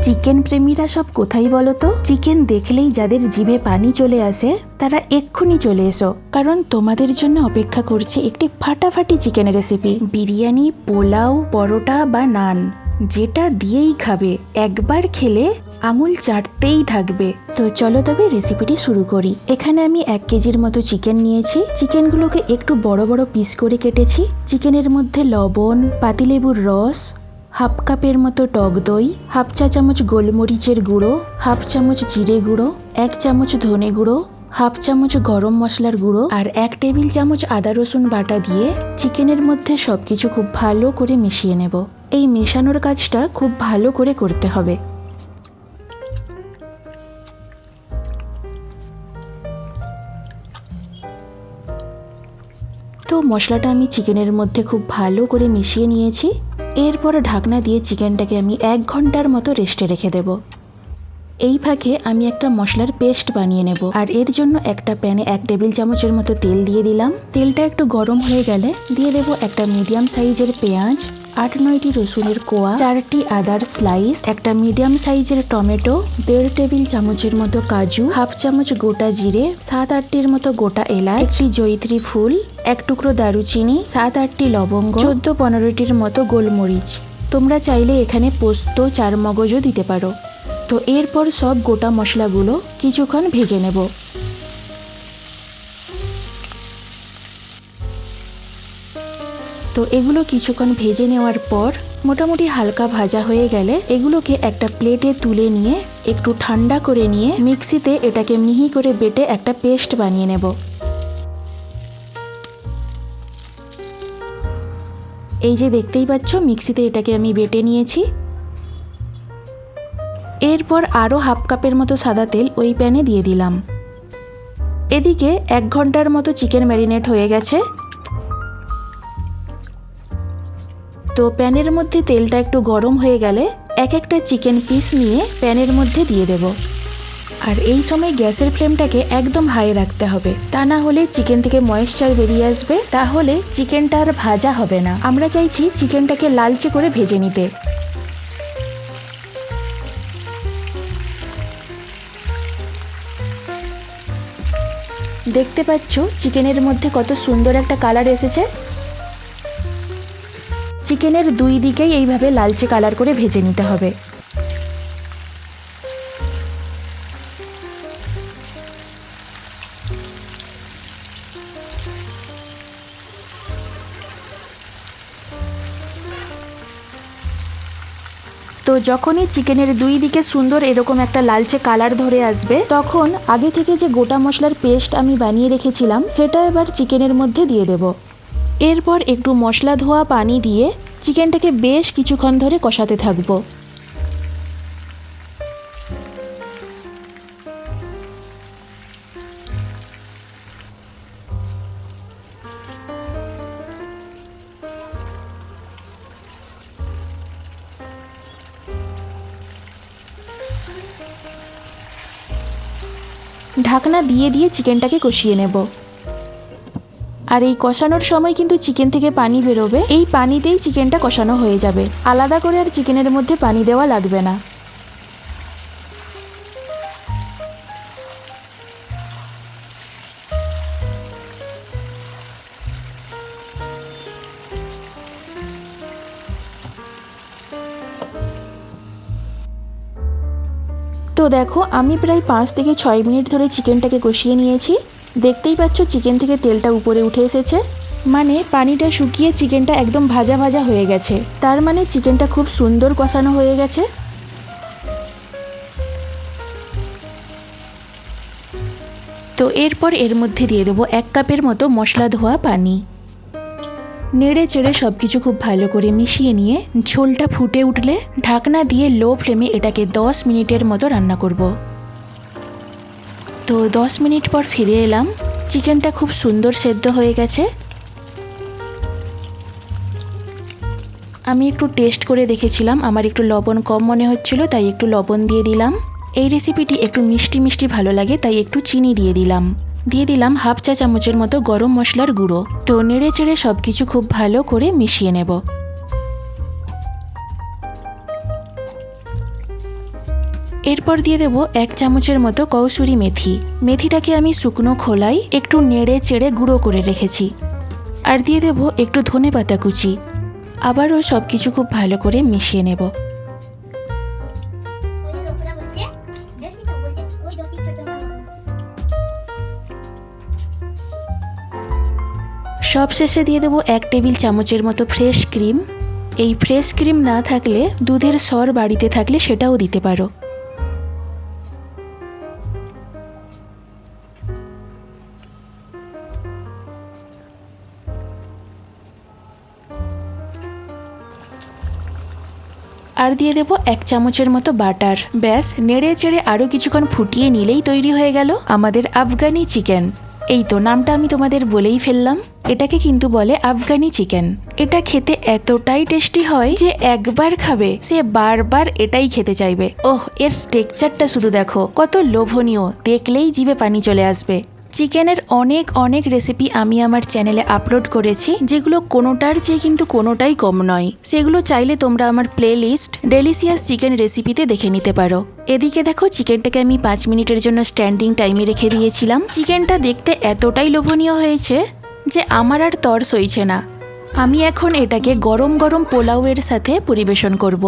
Chicken প্রেমীরা সব কোথায় বলো তো? চিকেন দেখলেই যাদের জিভে পানি চলে আসে তারা এক্ষুনি চলে এসো, কারণ তোমাদের জন্য অপেক্ষা করছে একটি ফাটাফাটি চিকেন রেসিপি। বিরিয়ানি, পোলাও, পরোটা বা নান যেটা দিয়েই খাবে, একবার খেলে আঙুল চাটতেই থাকবে। তো চলো তবে রেসিপিটি শুরু করি। এখানে আমি 1 কেজির মতো চিকেন নিয়েছি। চিকেনগুলোকে একটু বড় বড় পিস করে কেটেছি। চিকেনের মধ্যে লবণ, পাতিলেবুর রস, হাফ কাপের মতো টক দই, হাফ চা চামচ গোলমরিচের গুঁড়ো, হাফ চামচ জিরে গুঁড়ো, 1 চামচ ধনে গুঁড়ো, হাফ চামচ গরম মশলার গুঁড়ো আর 1 টেবিল চামচ আদা রসুন বাটা দিয়ে চিকেনের মধ্যে সবকিছু খুব ভালো করে মিশিয়ে নেব। এই মেশানোর কাজটা খুব ভালো করে করতে হবে। তো মশলাটা আমি চিকেনের মধ্যে খুব ভালো করে মিশিয়ে নিয়েছি। এরপর ঢাকনা দিয়ে চিকেনটাকে আমি 1 ঘন্টার মতো রেস্টে রেখে দেব। এই ফাঁকে আমি একটা মশলার পেস্ট বানিয়ে নেব। আর এর জন্য একটা প্যানে 1 টেবিল চামচের মতো তেল দিয়ে দিলাম। তেলটা একটু গরম হয়ে গেলে দিয়ে দেব একটা মিডিয়াম সাইজের পেঁয়াজ, 8-9টি রসুনের কোয়া, 4টি আদার স্লাইস, একটা মিডিয়াম সাইজের টমেটো, 1.5 টেবিল চামচের মতো কাজু, হাফ চামচ গোটা জিরে, 7-8টির মতো গোটা এলাচ, একটি জয়িত্রী ফুল, 1 টুকরো দারুচিনি, 7-8টি লবঙ্গ, 14-15টির মতো গোলমরিচ। তোমরা চাইলে এখানে পোস্ত, 4 মগজও দিতে পারো। তো এরপর সব গোটা মশলাগুলো কিছুক্ষণ ভেজে নেব। তো এগুলো কিছুক্ষণ ভেজে নেওয়ার পর মোটামুটি হালকা ভাজা হয়ে গেলে এগুলোকে একটা প্লেটে তুলে নিয়ে একটু ঠান্ডা করে নিয়ে মিক্সিতে এটাকে মিহি করে বেটে একটা পেস্ট বানিয়ে নেব। এই যে দেখতেই পাচ্ছ, মিক্সিতে এটাকে আমি বেটে নিয়েছি। এরপর আরও হাফ কাপের মতো সাদা তেল ওই প্যানে দিয়ে দিলাম। এদিকে 1 ঘন্টার মতো চিকেন ম্যারিনেট হয়ে গেছে। তো প্যানের মধ্যে তেলটা একটু গরম হয়ে গেলে একটা চিকেন পিস নিয়ে প্যানের মধ্যে দিয়ে দেব। আর এই সময় গ্যাসের ফ্লেমটাকে একদম হাই রাখতে হবে, তা না হলে চিকেন থেকে ময়েশ্চার বেরিয়ে আসবে, তাহলে চিকেনটা আর ভাজা হবে না। আমরা চাইছি চিকেনটাকে লালচে করে ভেজে নিতে। দেখতে পাচ্ছ চিকেনের মধ্যে কত সুন্দর একটা কালার এসেছে। চিকেনের 2 দিকেই এইভাবে লালচে কালার করে ভেজে নিতে হবে। তো যখনই চিকেনের 2 দিকে সুন্দর এরকম একটা লালচে কালার ধরে আসবে, তখন আগে থেকে যে গোটা মশলার পেস্ট আমি বানিয়ে রেখেছিলাম সেটা এবার চিকেনের মধ্যে দিয়ে দেব। এরপর একটু মশলা ধোয়া পানি দিয়ে চিকেনটাকে বেশ কিছুক্ষণ ধরে কষাতে থাকবো। ঢাকনা দিয়ে দিয়ে চিকেনটাকে কষিয়ে নেব। আর এই কষানোর সময় কিন্তু চিকেন থেকে পানি বেরোবে, এই পানিতেই চিকেনটা কষানো হয়ে যাবে। আলাদা করে আর চিকেনের মধ্যে পানি দেওয়া লাগবে না। তো দেখো, আমি প্রায় 5 থেকে 6 মিনিট ধরে চিকেনটাকে কষিয়ে নিয়েছি। দেখতেই পাচ্ছ চিকেন থেকে তেলটা উপরে উঠে এসেছে, মানে পানিটা শুকিয়ে চিকেনটা একদম ভাজা ভাজা হয়ে গেছে। তার মানে চিকেনটা খুব সুন্দর কষানো হয়ে গেছে। তো এরপর এর মধ্যে দিয়ে দেবো 1 কাপের মতো মশলা ধোয়া পানি। নেড়ে চেড়ে সব কিছু খুব ভালো করে মিশিয়ে নিয়ে ঝোলটা ফুটে উঠলে ঢাকনা দিয়ে লো ফ্লেমে এটাকে 10 মিনিটের মতো রান্না করব। তো 10 মিনিট পর ফিরে এলাম। চিকেনটা খুব সুন্দর সেদ্ধ হয়ে গেছে। আমি একটু টেস্ট করে দেখেছিলাম, আমার একটু লবণ কম মনে হচ্ছিল, তাই একটু লবণ দিয়ে দিলাম। এই রেসিপিটি একটু মিষ্টি মিষ্টি ভালো লাগে, তাই একটু চিনি দিয়ে দিলাম। দিয়ে দিলাম হাফ চা চামচের মতো গরম মশলার গুঁড়ো। তো নেড়ে চেড়ে সব কিছু খুব ভালো করে মিশিয়ে নেব। এরপর দিয়ে দেব 1 চামচের মতো কসুরি মেথি। মেথিটাকে আমি শুকনো খোলায় একটু নেড়ে চেড়ে গুঁড়ো করে রেখেছি। আর দিয়ে দেব একটু ধনেপাতা কুচি। আবারও সব কিছু খুব ভালো করে মিশিয়ে নেব। সব শেষে দিয়ে দেবো 1 টেবিল চামচের মতো ফ্রেশ ক্রিম। এই ফ্রেশ ক্রিম না থাকলে দুধের সর বাড়িতে থাকলে সেটাও দিতে পারো। আর দিয়ে দেবো 1 চামচের মতো বাটার। ব্যাস নেড়ে চেড়ে আরও কিছুক্ষণ ফুটিয়ে নিলেই তৈরি হয়ে গেল আমাদের আফগানি চিকেন। এই তো নামটা আমি তোমাদের বলেই ফেললাম, এটাকে কিন্তু বলে আফগানি চিকেন। এটা খেতে এতটাই টেস্টি হয় যে একবার খাবে সে বারবার এটাই খেতে চাইবে। ওহ, এর স্ট্রাকচারটা শুধু দেখো, কত লোভনীয়, দেখলেই জিভে পানি চলে আসবে। চিকেনের অনেক অনেক রেসিপি আমি আমার চ্যানেলে আপলোড করেছি, যেগুলো কোনোটার চেয়ে কিন্তু কোনোটাই কম নয়। সেগুলো চাইলে তোমরা আমার প্লে লিস্ট ডেলিশিয়াস চিকেন রেসিপিতে দেখে নিতে পারো। এদিকে দেখো, চিকেনটাকে আমি 5 মিনিটের জন্য স্ট্যান্ডিং টাইমে রেখে দিয়েছিলাম। চিকেনটা দেখতে এতটাই লোভনীয় হয়েছে যে আমার আর তর সইছে না। আমি এখন এটাকে গরম গরম পোলাওয়ের সাথে পরিবেশন করব।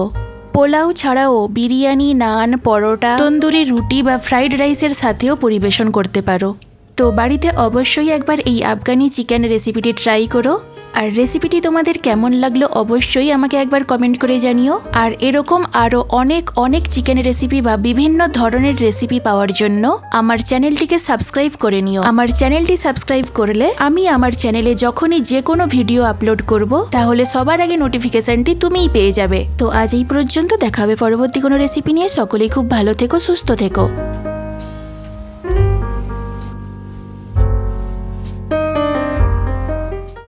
পোলাও ছাড়াও বিরিয়ানি, নান, পরোটা, তন্দুরি রুটি বা ফ্রাইড রাইসের সাথেও পরিবেশন করতে পারো। তো বাড়িতে অবশ্যই একবার এই আফগানি চিকেন রেসিপিটি ট্রাই করো। আর রেসিপিটি তোমাদের কেমন লাগলো অবশ্যই আমাকে একবার কমেন্ট করে জানিও। আর এরকম আরও অনেক অনেক চিকেন রেসিপি বা বিভিন্ন ধরনের রেসিপি পাওয়ার জন্য আমার চ্যানেলটিকে সাবস্ক্রাইব করে নিও। আমার চ্যানেলটি সাবস্ক্রাইব করলে আমি আমার চ্যানেলে যখনই যে কোনো ভিডিও আপলোড করব তাহলে সবার আগে নোটিফিকেশনটি তুমিই পেয়ে যাবে। তো আজ এই পর্যন্ত, দেখা হবে পরবর্তী কোনো রেসিপি নিয়ে। সকলেই খুব ভালো থেকো, সুস্থ থেকো।